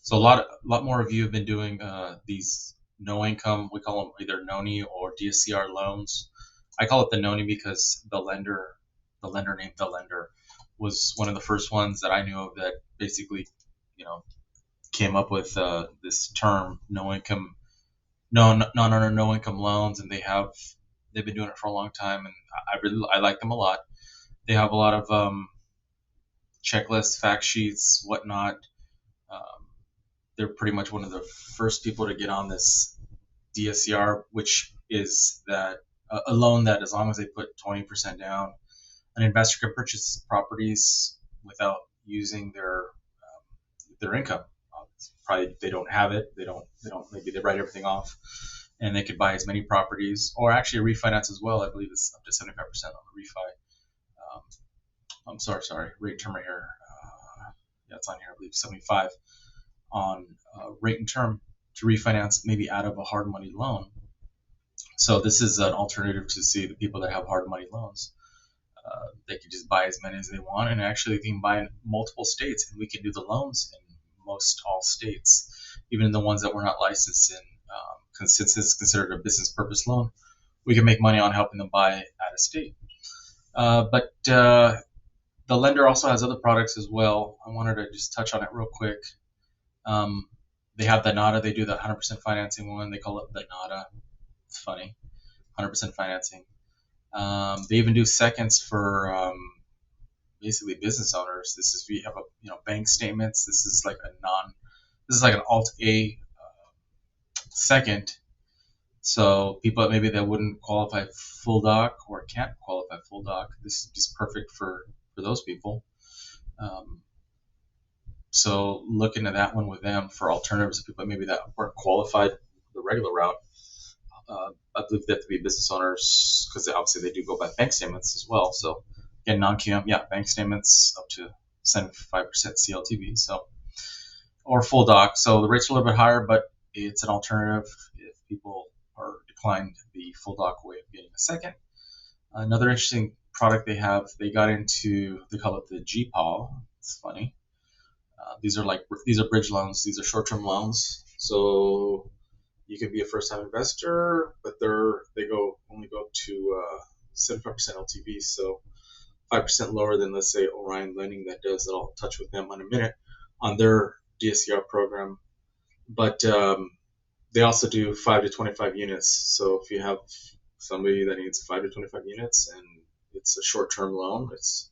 So a lot more of you have been doing these no income. We call them either NONI or DSCR loans. I call it the NONI because the lender named the lender, was one of the first ones that I knew of that basically, you know, came up with this term no income, no income loans, and they've been doing it for a long time, and I like them a lot. They have a lot of checklists, fact sheets, whatnot. Um, they're pretty much one of the first people to get on this DSCR, which is that a loan that as long as they put 20% down, an investor can purchase properties without using their income. Probably they don't have it. They don't. Maybe they write everything off, and they could buy as many properties, or actually refinance as well. I believe it's up to 75% on the refi. Um, I'm sorry, rate term right here. Yeah, it's on here. I believe 75 on rate and term to refinance maybe out of a hard money loan. So this is an alternative to see the people that have hard money loans. They can just buy as many as they want, and actually they can buy in multiple states, and we can do the loans in most all states, even in the ones that we're not licensed in. Since it's considered a business purpose loan, we can make money on helping them buy out of state. But the lender also has other products as well. I wanted to just touch on it real quick. Um, they have the NADA. They do the 100% financing one. They call it the NADA. It's funny, 100% financing. They even do seconds for basically business owners. This is if you have a bank statements. This is like a non. This is like an Alt A second. So people maybe that wouldn't qualify full doc or can't qualify full doc. This is just perfect for those people. Um, so look into that one with them for alternatives to people maybe that weren't qualified the regular route. I believe they have to be business owners because obviously they do go by bank statements as well. So again, non-QM, yeah, bank statements up to 75% CLTV. So or full doc. So the rates are a little bit higher, but it's an alternative if people are declined the full doc way of getting a second. Another interesting product they have, they got into, they call it the GPAW. It's funny. These are bridge loans. These are short-term loans. So you can be a first-time investor, but they only go to 75% LTV, so 5% lower than, let's say, Orion Lending that does. That I'll touch with them in a minute on their DSCR program. But they also do 5 to 25 units. So if you have somebody that needs 5 to 25 units and it's a short-term loan, it's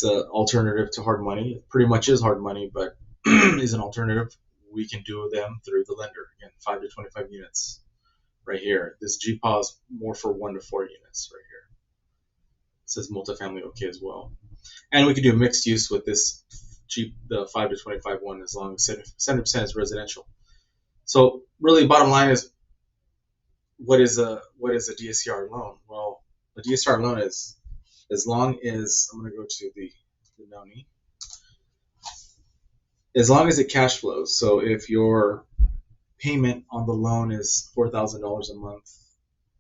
an alternative to hard money. It pretty much is hard money, but is an alternative. We can do them through the lender. Again, 5 to 25 units right here. This GPAW is more for 1 to 4 units right here. It says multifamily okay as well. And we can do mixed use with this the 5 to 25 one as long as 70% is residential. So really bottom line is what is a DSCR loan? Well, a DSCR loan is as long as I'm going to go to the NONI. As long as it cash flows. So if your payment on the loan is $4,000 a month,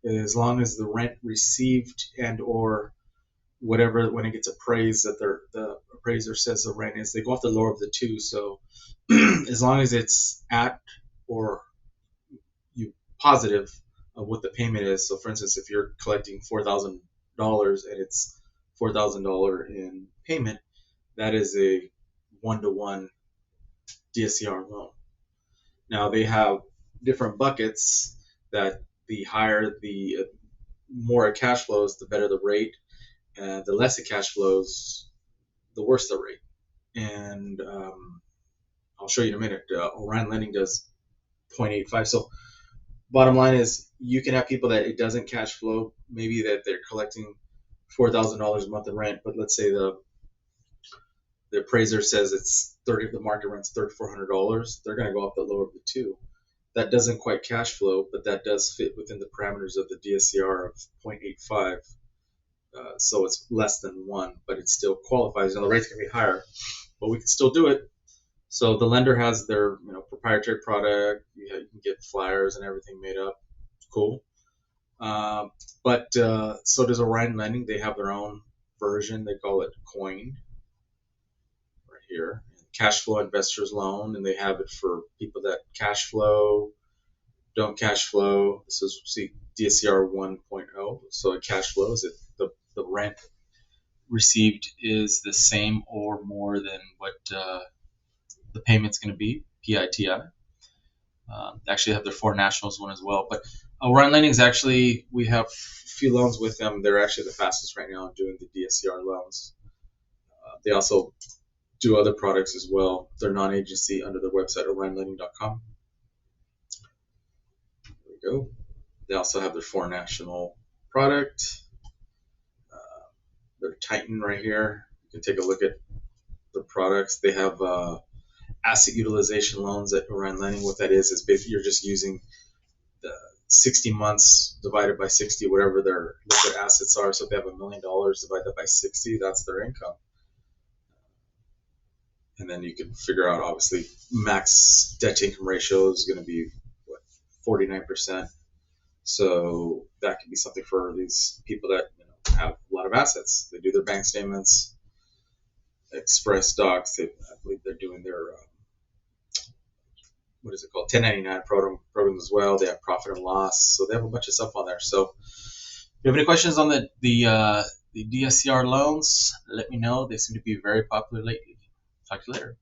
as long as the rent received and or whatever when it gets appraised that the appraiser says the rent is, they go off the lower of the two. So as long as it's at or you positive of what the payment is. So for instance, if you're collecting $4,000 and it's $4,000 in payment, that is a 1-to-1 DSCR loan. Now they have different buckets that the higher the more it cash flows, the better the rate, and the less it cash flows, the worse the rate. And I'll show you in a minute. Orion Lending does 0.85. So bottom line is you can have people that it doesn't cash flow, maybe that they're collecting $4,000 a month in rent, but let's say the appraiser says it's the market rent's $3,400. They're going to go off the lower of the two. That doesn't quite cash flow, but that does fit within the parameters of the DSCR of 0.85. So it's less than 1, but it still qualifies. Now the rate's going to be higher, but we can still do it. So the lender has their proprietary product. You can get flyers and everything made up. Cool. But so does Orion Lending. They have their own version. They call it Coin right here. cash flow investors loan, and they have it for people that cash flow, don't cash flow. This is see DSCR 1.0. So a cash flow is it the rent received is the same or more than what the payment's going to be, PITI. They actually have their Foreign Nationals one as well. But Orion Lending is actually, we have a few loans with them. They're actually the fastest right now in doing the DSCR loans. They also do other products as well. They're non-agency under their website, orionlending.com. There we go. They also have their Foreign National product. Their Titan right here. You can take a look at the products. They have asset utilization loans at Orion Lending. What that is basically you're just using the 60 months divided by 60, whatever their liquid assets are. So if they have $1 million, divide that by 60, that's their income. And then you can figure out, obviously, max debt to income ratio is going to be what, 49%. So that could be something for these people that have a lot of assets. They do their bank statements, express docs. I believe they're doing their what is it called, 1099 programs as well. They have profit and loss, so they have a bunch of stuff on there. So if you have any questions on the DSCR loans, let me know. They seem to be very popular lately. Talk to you later.